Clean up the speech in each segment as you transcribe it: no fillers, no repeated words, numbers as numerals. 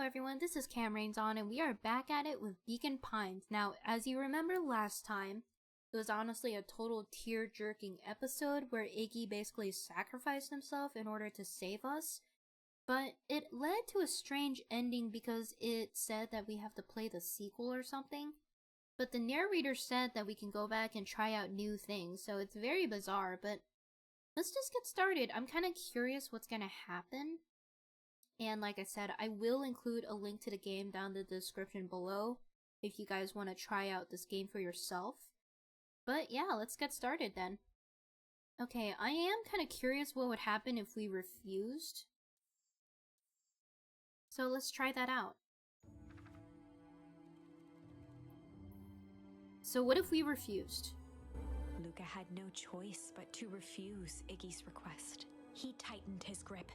everyone, this is Cameron's on, and we are back at it with Beaconpines. Now, as you remember last time, it was honestly a total tear-jerking episode where Iggy basically sacrificed himself in order to save us, but it led to a strange ending because it said that we have to play the sequel or something, but the narrator said that we can go back and try out new things, so it's very bizarre, but let's just get started. I'm kind of curious what's gonna happen. And like I said, I will include a link to the game down in the description below if you guys want to try out this game for yourself. But yeah, let's get started then. Okay, I am kind of curious what would happen if we refused. So let's try that out. So what if we refused? Luca had no choice but to refuse Iggy's request. He tightened his grip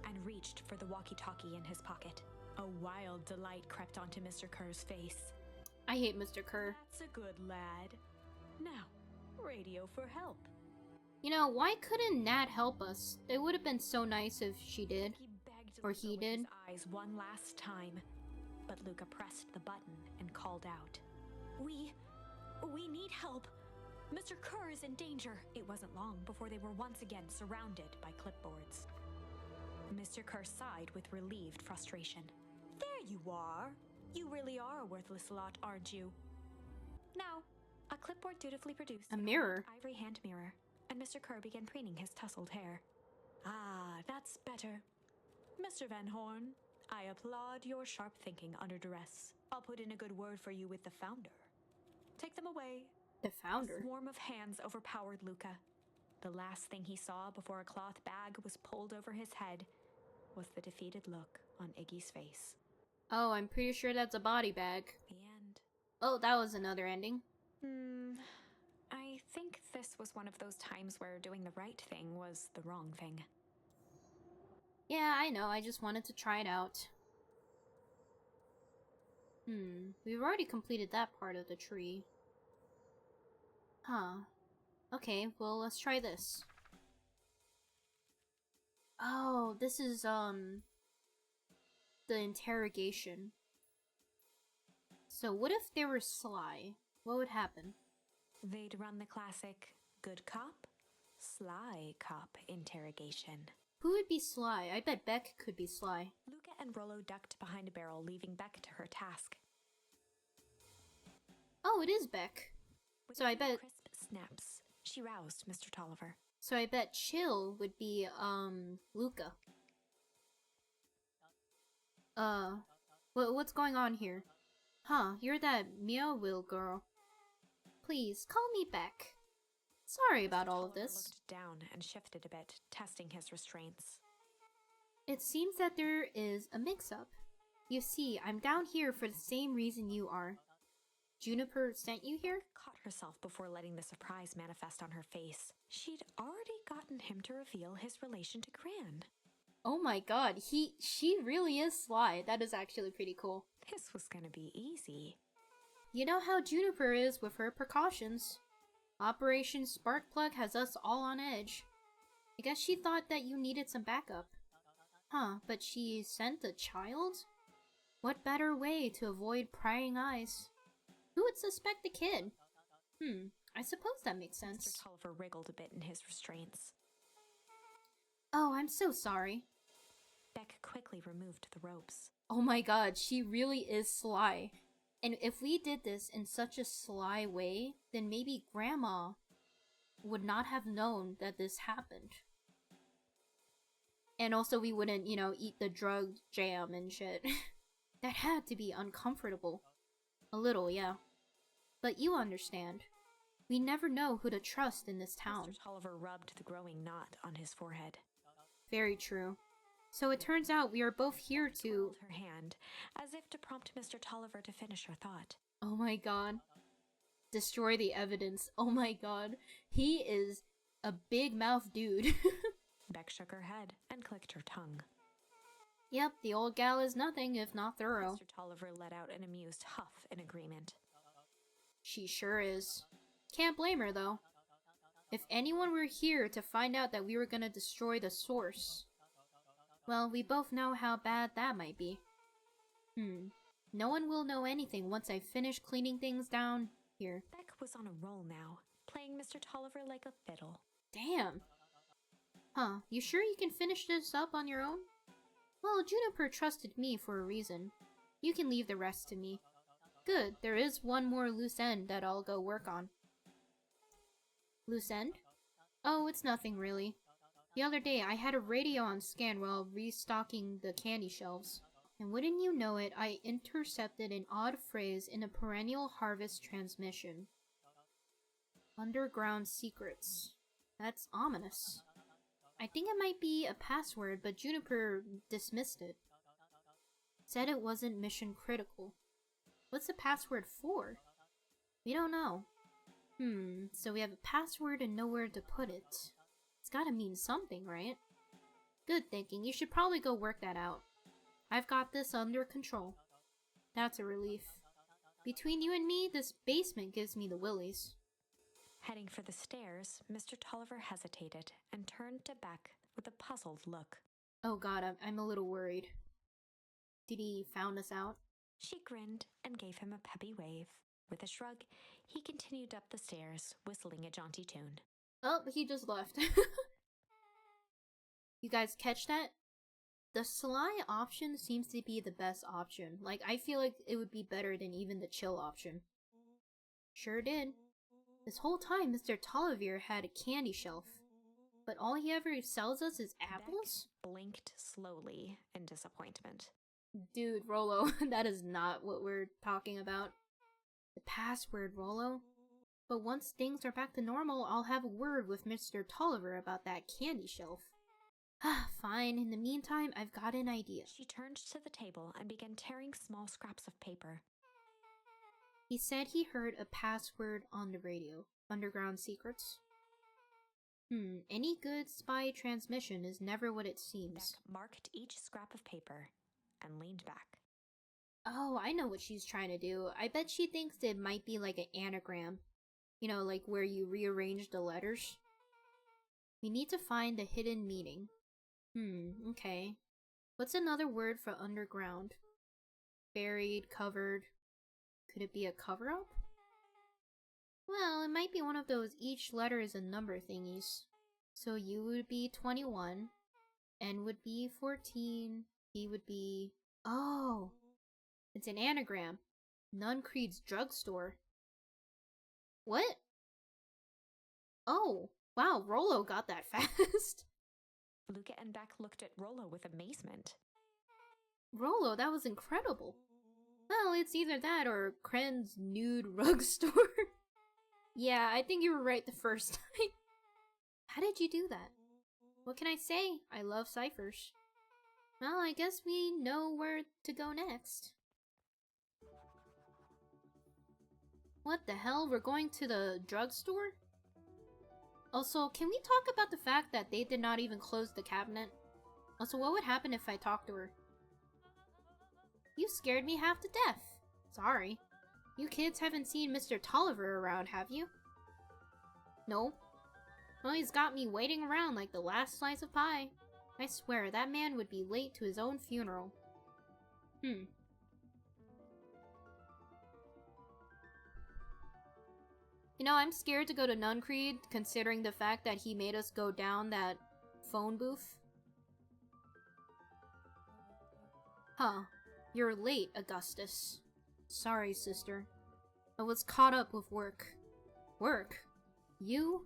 and reached for the walkie-talkie in his pocket. A wild delight crept onto Mr. Kerr's face. I hate Mr. Kerr. That's a good lad. Now, radio for help. You know, why couldn't Nat help us? It would have been so nice if she did. He begged Or Luca he with did. his eyes one last time, but Luca pressed the button and called out. We need help. Mr. Kerr is in danger. It wasn't long before they were once again surrounded by clipboards. Mr. Kerr sighed with relieved frustration. There you are. You really are a worthless lot, aren't you? Now, a clipboard dutifully produced A mirror. an ivory hand mirror, and Mr. Kerr began preening his tousled hair. Ah, that's better. Mr. Van Horn, I applaud your sharp thinking under duress. I'll put in a good word for you with the founder. Take them away. The founder. A swarm of hands overpowered Luca. The last thing he saw before a cloth bag was pulled over his head was the defeated look on Iggy's face. Oh, I'm pretty sure that's a body bag. The end. Oh, that was another ending. I think this was one of those times where doing the right thing was the wrong thing. Yeah, I know, I just wanted to try it out. We've already completed that part of the tree. Huh. Okay, well, let's try this. Oh, this is, the interrogation. So what if they were sly? What would happen? They'd run the classic good cop, sly cop interrogation. Who would be sly? I bet Beck could be sly. Luca and Rollo ducked behind a barrel, leaving Beck to her task. Oh, it is Beck. With So I a few bet- crisp snaps, she roused Mr. Tolliver. So I bet Chill would be, Luca. What's going on here? Huh, you're that Meow Will girl. Please, call me Beck. Sorry about all of Tolliver this. looked down and shifted a bit, testing his restraints. It seems that there is a mix-up. You see, I'm down here for the same reason you are. Juniper sent you here? Caught herself before letting the surprise manifest on her face. She'd already gotten him to reveal his relation to Gran. Oh my god, she really is sly. That is actually pretty cool. This was gonna be easy. You know how Juniper is with her precautions. Operation Sparkplug has us all on edge. I guess she thought that you needed some backup. Huh, but she sent a child? What better way to avoid prying eyes? Who would suspect the kid? I suppose that makes Mr. sense. Tolliver wriggled a bit in his restraints. Oh, I'm so sorry. Beck quickly removed the ropes. Oh my god, she really is sly. And if we did this in such a sly way, then maybe Grandma would not have known that this happened. And also we wouldn't, you know, eat the drug jam and shit. That had to be uncomfortable. A little, yeah. But you understand. We never know who to trust in this town. Mr. Tolliver rubbed the growing knot on his forehead. Very true. So it turns out we are both here to... Held her hand, as if to prompt Mr. Tolliver to finish her thought. Oh my god. Destroy the evidence. Oh my god. He is a big mouth dude. Beck shook her head and clicked her tongue. Yep, the old gal is nothing if not thorough. Mr. Tolliver let out an amused huff in agreement. She sure is. Can't blame her, though. If anyone were here to find out that we were gonna destroy the source, well, we both know how bad that might be. No one will know anything once I finish cleaning things down here. Beck was on a roll now, playing Mr. Tolliver like a fiddle. Damn. Huh, you sure you can finish this up on your own? Well, Juniper trusted me for a reason. You can leave the rest to me. Good, there is one more loose end that I'll go work on. Loose end? Oh, it's nothing really. The other day, I had a radio on scan while restocking the candy shelves. And wouldn't you know it, I intercepted an odd phrase in a perennial harvest transmission. Underground secrets. That's ominous. I think it might be a password, but Juniper dismissed it. Said it wasn't mission critical. What's the password for? We don't know. So we have a password and nowhere to put it. It's gotta mean something, right? Good thinking. You should probably go work that out. I've got this under control. That's a relief. Between you and me, this basement gives me the willies. Heading for the stairs, Mr. Tolliver hesitated and turned to Beck with a puzzled look. Oh god, I'm a little worried. Did he found us out? She grinned and gave him a peppy wave. With a shrug, he continued up the stairs, whistling a jaunty tune. Oh, he just left. You guys catch that? The sly option seems to be the best option. Like, I feel like it would be better than even the chill option. Sure did. This whole time, Mr. Tolliver had a candy shelf. But all he ever sells us is apples? Beck blinked slowly in disappointment. Dude, Rollo, that is not what we're talking about. The password, Rollo. But once things are back to normal, I'll have a word with Mr. Tolliver about that candy shelf. Fine, in the meantime, I've got an idea. She turned to the table and began tearing small scraps of paper. He said he heard a password on the radio. Underground secrets? Any good spy transmission is never what it seems. Beck marked each scrap of paper and leaned back. Oh, I know what she's trying to do. I bet she thinks it might be like an anagram. You know, like where you rearrange the letters. We need to find the hidden meaning. Okay. What's another word for underground? Buried, covered. Could it be a cover-up? Well, it might be one of those each letter is a number thingies. So U would be 21, N would be 14, D would be... Oh! It's an anagram. Nun Creed's drugstore. What? Oh, wow, Rollo got that fast. Luca and Beck looked at Rollo with amazement. Rollo, that was incredible. Well, it's either that or Kren's nude rug store. Yeah, I think you were right the first time. How did you do that? What can I say? I love ciphers. Well, I guess we know where to go next. What the hell? We're going to the drugstore? Also, can we talk about the fact that they did not even close the cabinet? Also, what would happen if I talked to her? You scared me half to death. Sorry. You kids haven't seen Mr. Tolliver around, have you? No. Well, he's got me waiting around like the last slice of pie. I swear, that man would be late to his own funeral. You know, I'm scared to go to Nun Creed, considering the fact that he made us go down that phone booth. Huh. You're late, Augustus. Sorry, sister. I was caught up with work. Work? You?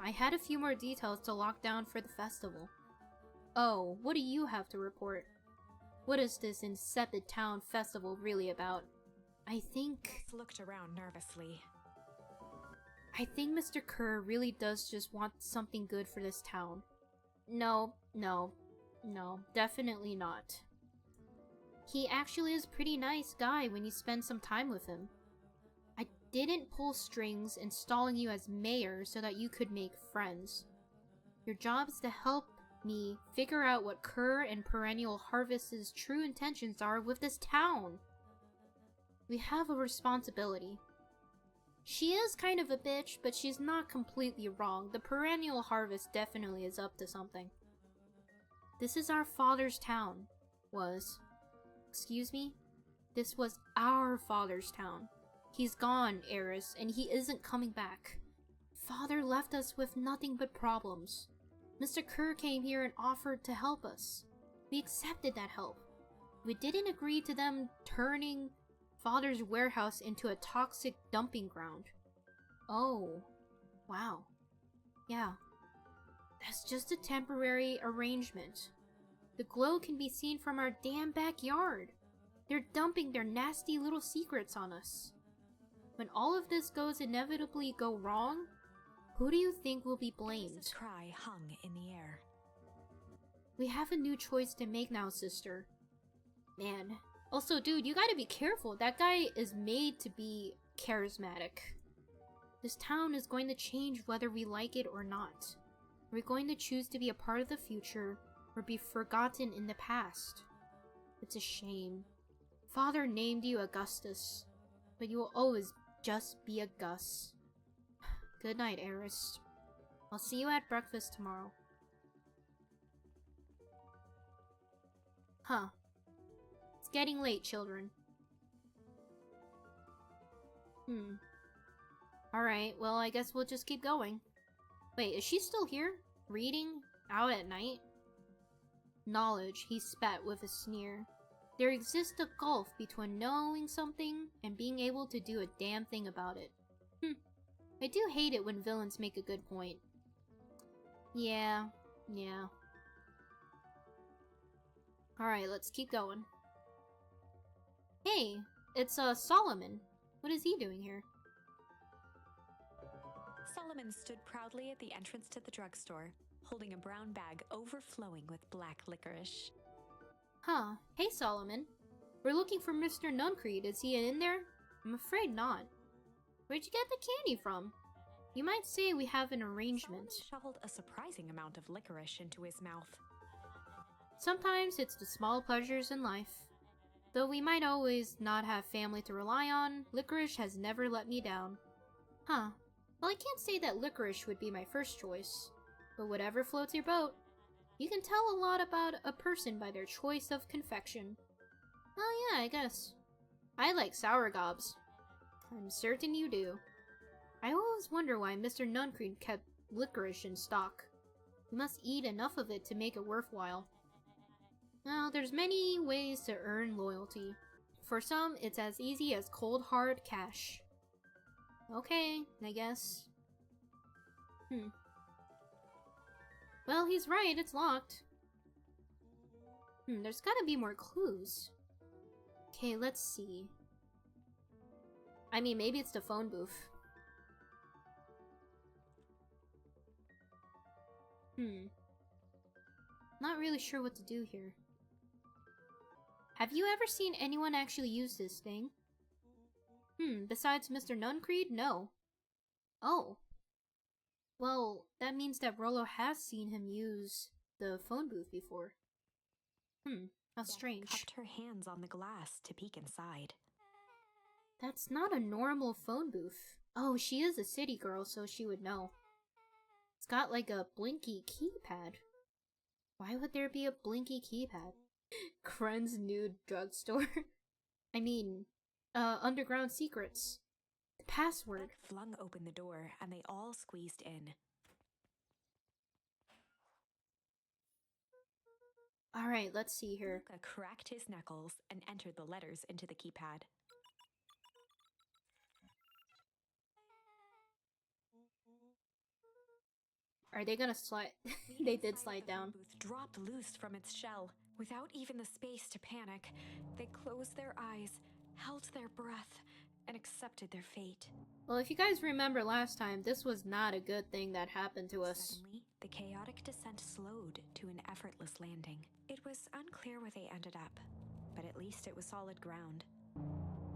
I had a few more details to lock down for the festival. Oh, what do you have to report? What is this insipid town festival really about? I think... Beth looked around nervously. I think Mr. Kerr really does just want something good for this town. No, definitely not. He actually is a pretty nice guy when you spend some time with him. I didn't pull strings installing you as mayor so that you could make friends. Your job is to help me figure out what Kerr and Perennial Harvest's true intentions are with this town. We have a responsibility. She is kind of a bitch, but she's not completely wrong. The Perennial Harvest definitely is up to something. This is our father's town. Was. Excuse me? This was our father's town. He's gone, Eris, and he isn't coming back. Father left us with nothing but problems. Mr. Kerr came here and offered to help us. We accepted that help. We didn't agree to them turning Father's warehouse into a toxic dumping ground. Oh, wow. Yeah. That's just a temporary arrangement. The glow can be seen from our damn backyard. They're dumping their nasty little secrets on us. When all of this goes inevitably go wrong, who do you think will be blamed? His cry hung in the air. We have a new choice to make now, sister. Man. Also, dude, you gotta be careful. That guy is made to be charismatic. This town is going to change whether we like it or not. We're going to choose to be a part of the future or be forgotten in the past. It's a shame. Father named you Augustus, but you will always just be a Gus. Good night, Eris. I'll see you at breakfast tomorrow. Huh. It's getting late, children. Alright, well, I guess we'll just keep going. Wait, is she still here? Reading? Out at night? Knowledge, he spat with a sneer. There exists a gulf between knowing something and being able to do a damn thing about it. I do hate it when villains make a good point. Yeah. Alright, let's keep going. Hey, it's Solomon. What is he doing here? Solomon stood proudly at the entrance to the drugstore, holding a brown bag overflowing with black licorice. Huh. Hey, Solomon. We're looking for Mr. Nuncreed. Is he in there? I'm afraid not. Where'd you get the candy from? You might say we have an arrangement. Solomon shoveled a surprising amount of licorice into his mouth. Sometimes it's the small pleasures in life. Though we might always not have family to rely on, licorice has never let me down. Huh. Well, I can't say that licorice would be my first choice. But whatever floats your boat. You can tell a lot about a person by their choice of confection. Oh yeah, I guess. I like sour gobs. I'm certain you do. I always wonder why Mr. Nuncreed kept licorice in stock. You must eat enough of it to make it worthwhile. Well, there's many ways to earn loyalty. For some, it's as easy as cold hard cash. Okay, I guess. Well, he's right, it's locked. There's gotta be more clues. Okay, let's see. I mean, maybe it's the phone booth. Not really sure what to do here. Have you ever seen anyone actually use this thing? Besides Mr. Nuncreed? No. Oh. Well, that means that Rollo has seen him use the phone booth before. How strange. Cupped her hands on the glass to peek inside. That's not a normal phone booth. Oh, she is a city girl, so she would know. It's got like a blinky keypad. Why would there be a blinky keypad? Kren's nude drugstore. I mean, underground secrets. The password. Buck flung open the door and they all squeezed in. Alright, let's see here. Luca cracked his knuckles and entered the letters into the keypad. Are they gonna slide? They did slide down. The booth dropped loose from its shell. Without even the space to panic, they closed their eyes, held their breath, and accepted their fate. Well, if you guys remember last time, this was not a good thing that happened to us. Suddenly, the chaotic descent slowed to an effortless landing. It was unclear where they ended up, but at least it was solid ground.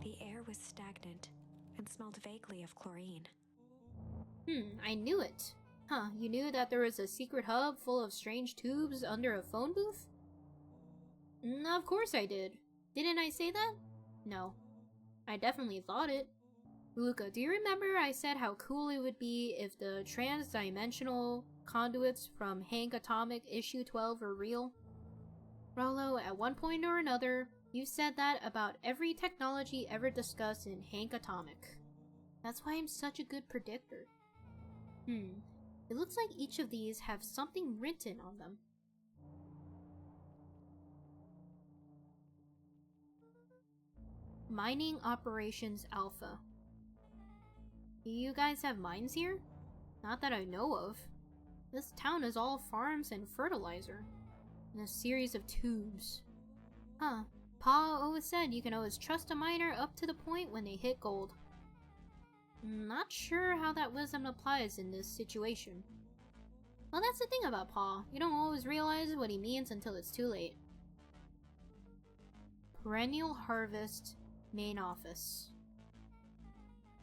The air was stagnant and smelled vaguely of chlorine. I knew it. Huh, you knew that there was a secret hub full of strange tubes under a phone booth? Of course I did. Didn't I say that? No. I definitely thought it. Luca, do you remember I said how cool it would be if the trans-dimensional conduits from Hank Atomic issue 12 were real? Rollo, at one point or another, You've said that about every technology ever discussed in Hank Atomic. That's why I'm such a good predictor. It looks like each of these have something written on them. Mining Operations Alpha. Do you guys have mines here? Not that I know of. This town is all farms and fertilizer. And a series of tubes. Huh. Pa always said you can always trust a miner up to the point when they hit gold. Not sure how that wisdom applies in this situation. Well, that's the thing about Pa. You don't always realize what he means until it's too late. Perennial Harvest Main Office.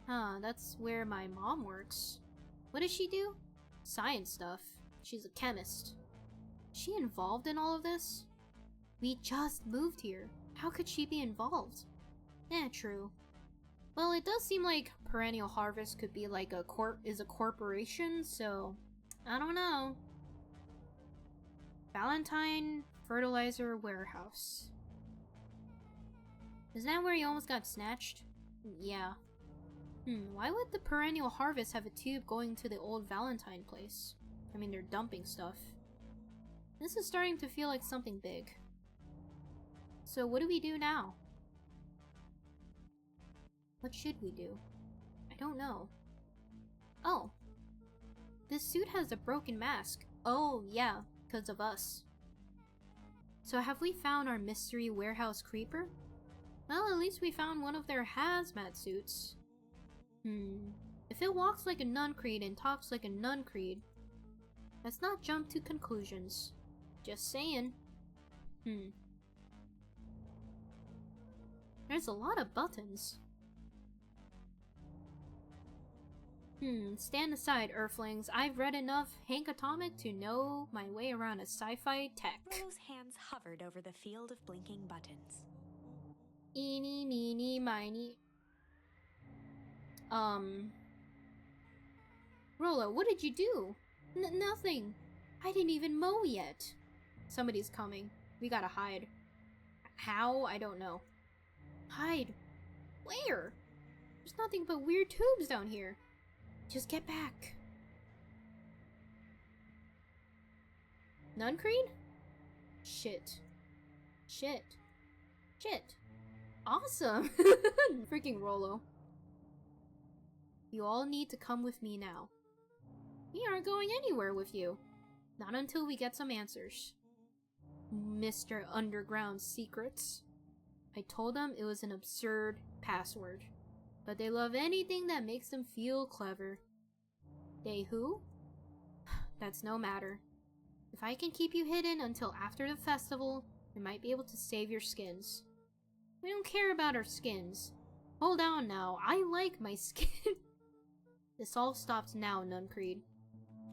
Huh, that's where my mom works. What does she do? Science stuff. She's a chemist. Is she involved in all of this? We just moved here. How could she be involved? True. Well, it does seem like Perennial Harvest could be like a corporation, so I don't know. Valentine Fertilizer Warehouse. Is that where you almost got snatched? Yeah. Why would the Perennial Harvest have a tube going to the old Valentine place? I mean, they're dumping stuff. This is starting to feel like something big. So what do we do now? What should we do? I don't know. Oh. This suit has a broken mask. Oh, yeah, because of us. So have we found our mystery warehouse creeper? Well, at least we found one of their hazmat suits. If it walks like a nun-creed and talks like a nun-creed, let's not jump to conclusions. Just saying. There's a lot of buttons. Stand aside, Earthlings. I've read enough Hank Atomic to know my way around a sci-fi tech. Rollo's hands hovered over the field of blinking buttons. Eeny, meeny, miny. Rollo, what did you do? Nothing. I didn't even mow yet. Somebody's coming. We gotta hide. How? I don't know. Hide? Where? There's nothing but weird tubes down here. Just get back. Nuncreed? Shit. Shit. Shit. Awesome! Freaking Rollo. You all need to come with me now. We aren't going anywhere with you. Not until we get some answers. Mr. Underground Secrets. I told them it was an absurd password. But they love anything that makes them feel clever. They who? That's no matter. If I can keep you hidden until after the festival, we might be able to save your skins. We don't care about our skins. Hold on now, I like my skin. This all stops now, Nuncreed.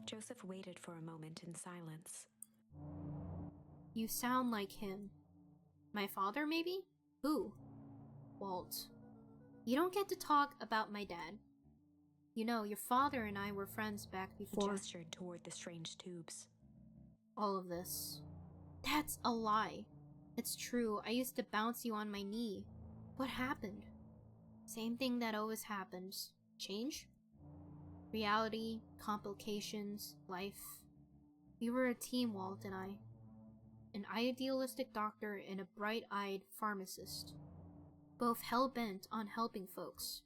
Joseph waited for a moment in silence. You sound like him. My father, maybe? Who? Walt. You don't get to talk about my dad. You know, your father and I were friends back before— He gestured toward the strange tubes. all of this. That's a lie. It's true, I used to bounce you on my knee. What happened? Same thing that always happens. Change? Reality, complications, life. We were a team, Walt and I. An idealistic doctor and a bright-eyed pharmacist. Both hell-bent on helping folks.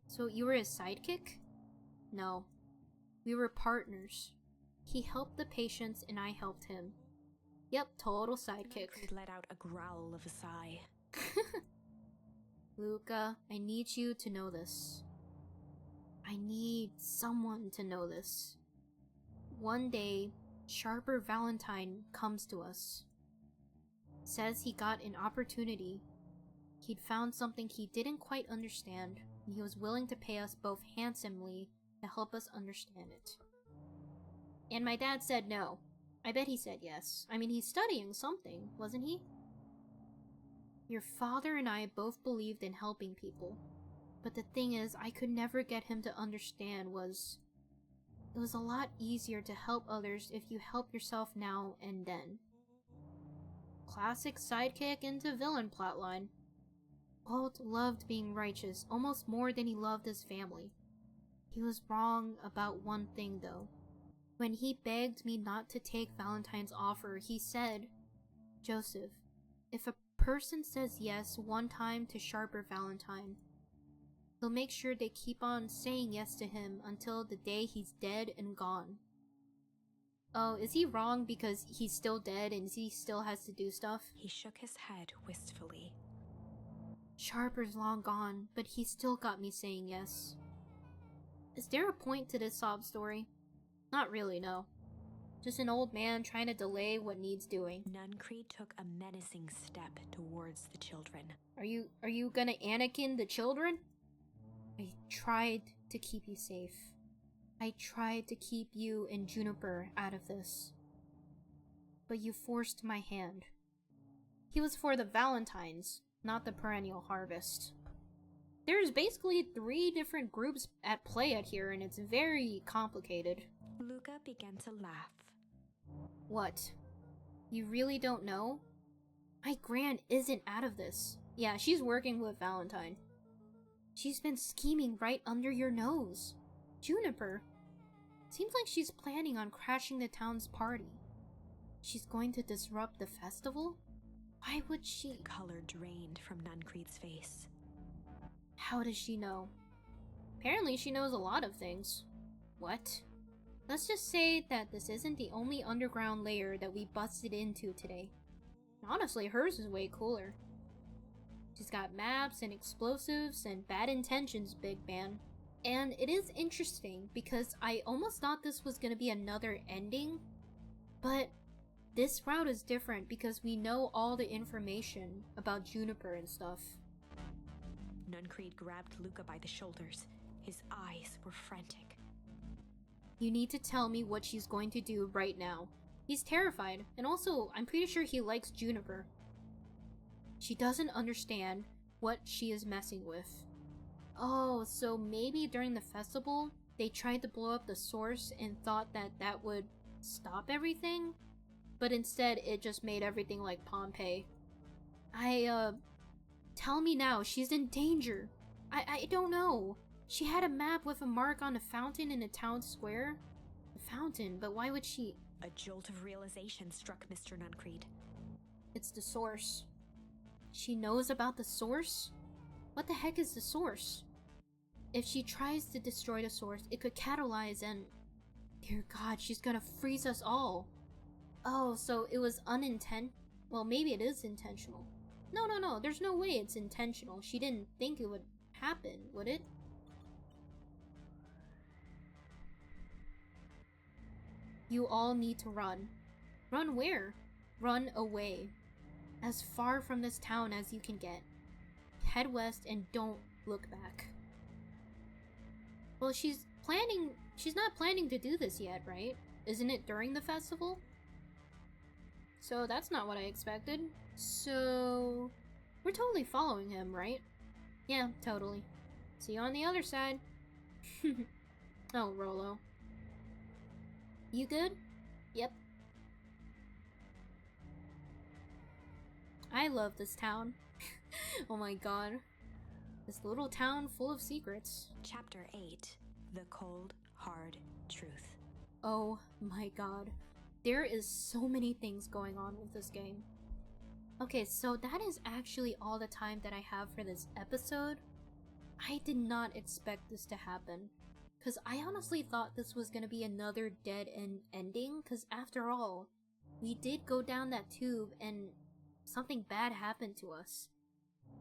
So you were his sidekick? No. We were partners. He helped the patients and I helped him. Yep, total sidekick. He let out a growl of a sigh. Luca, I need you to know this. I need someone to know this. One day, Sharper Valentine comes to us. Says he got an opportunity. He'd found something he didn't quite understand, and he was willing to pay us both handsomely to help us understand it. And my dad said no. I bet he said yes. I mean, he's studying something, wasn't he? Your father and I both believed in helping people. But the thing is, I could never get him to understand it was a lot easier to help others if you help yourself now and then. Classic sidekick into villain plotline. Walt loved being righteous almost more than he loved his family. He was wrong about one thing though. When he begged me not to take Valentine's offer, he said, "Joseph, if a person says yes one time to Sharper Valentine, he'll make sure they keep on saying yes to him until the day he's dead and gone." Oh, is he wrong because he's still dead and he still has to do stuff? He shook his head wistfully. Sharper's long gone, but he still got me saying yes. Is there a point to this sob story? Not really, no. Just an old man trying to delay what needs doing. Nuncreed took a menacing step towards the children. Are you gonna Anakin the children? I tried to keep you safe. I tried to keep you and Juniper out of this. But you forced my hand. He was for the Valentines, not the perennial harvest. There's basically 3 different groups at play at here, and it's very complicated. Luca began to laugh. What? You really don't know? My Gran isn't out of this. Yeah, she's working with Valentine. She's been scheming right under your nose. Juniper. Seems like she's planning on crashing the town's party. She's going to disrupt the festival? Why would she? The color drained from Nuncreed's face. How does she know? Apparently she knows a lot of things. What? Let's just say that this isn't the only underground layer that we busted into today. Honestly, hers is way cooler. She's got maps and explosives and bad intentions, big man. And it is interesting because I almost thought this was gonna be another ending, but this route is different because we know all the information about Juniper and stuff. Nuncreed grabbed Luca by the shoulders. His eyes were frantic. You need to tell me what she's going to do right now. He's terrified, and also, I'm pretty sure he likes Juniper. She doesn't understand what she is messing with. Oh, so maybe during the festival, they tried to blow up the source and thought that that would stop everything? But instead, it just made everything like Pompeii. Tell me now, she's in danger. I don't know. She had a map with a mark on a fountain in a town square. A fountain, but why would she? A jolt of realization struck Mr. Nuncreed. It's the source. She knows about the source? What the heck is the source? If she tries to destroy the source, it could catalyze and... Dear God, she's gonna freeze us all. Oh, so it was well, maybe it is intentional. No, there's no way it's intentional. She didn't think it would happen, would it? You all need to run. Run where? Run away. As far from this town as you can get. Head west and don't look back. Well, she's not planning to do this yet, right? Isn't it during the festival? So that's not what I expected. So we're totally following him, right? Yeah, totally. See you on the other side. Oh, Rolo. You good? Yep. I love this town. Oh my god. This little town full of secrets. Chapter 8. The Cold, Hard Truth. Oh my god. There is so many things going on with this game. Okay, so that is actually all the time that I have for this episode. I did not expect this to happen. Because I honestly thought this was going to be another dead-end ending, because after all, we did go down that tube and something bad happened to us.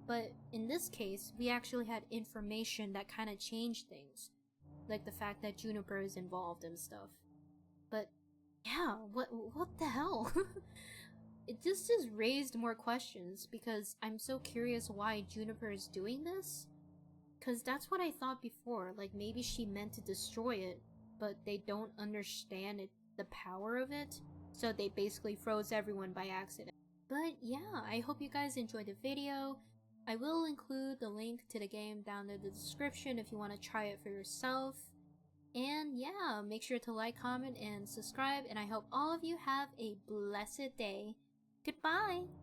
But in this case, we actually had information that kind of changed things. Like the fact that Juniper is involved and stuff. But yeah, what the hell? It just raised more questions because I'm so curious why Juniper is doing this. Because that's what I thought before, like maybe she meant to destroy it, but they don't understand the power of it, so they basically froze everyone by accident. But yeah, I hope you guys enjoyed the video. I will include the link to the game down in the description if you want to try it for yourself. And yeah, make sure to like, comment, and subscribe, and I hope all of you have a blessed day. Goodbye!